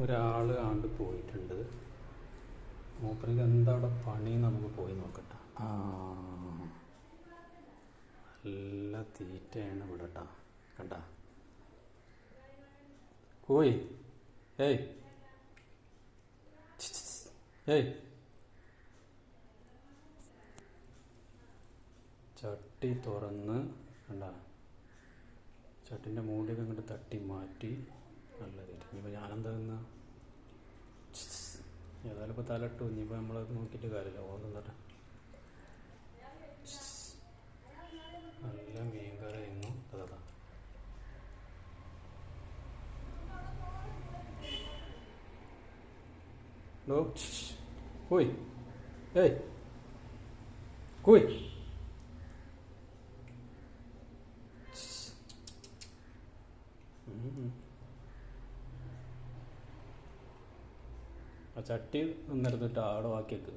ഒരാൾ ആണ്ട് പോയിട്ടുണ്ട്. മൂപ്പർക്ക് എന്താ അവിടെ പണി നമുക്ക് പോയി നോക്കട്ടെ. നല്ല തീറ്റയാണ് ഇവിടെ കേട്ടാ. കണ്ട കോയി. ഏയ് ഏയ് ചട്ടി തുറന്ന് കണ്ട, ചട്ടിൻ്റെ മൂടിയൊക്കെ അങ്ങോട്ട് തട്ടി മാറ്റി. നല്ല തീറ്റ. ഇനിയിപ്പോൾ ഞാനെന്താ തിന്നാ? ഏതായാലും ഇപ്പോൾ തലട്ടു. ഇനിയിപ്പോൾ നമ്മളത് നോക്കിയിട്ട് കാര്യമില്ല. ഓർന്നിട്ട് നല്ല മീൻകറി ഇന്നു. അതാ ഡോ കോയ്. ഏയ് കോയ്. ആ ചട്ടി നിന്നെടുത്തിട്ട് ആടെ ബാക്കിയേക്ക്.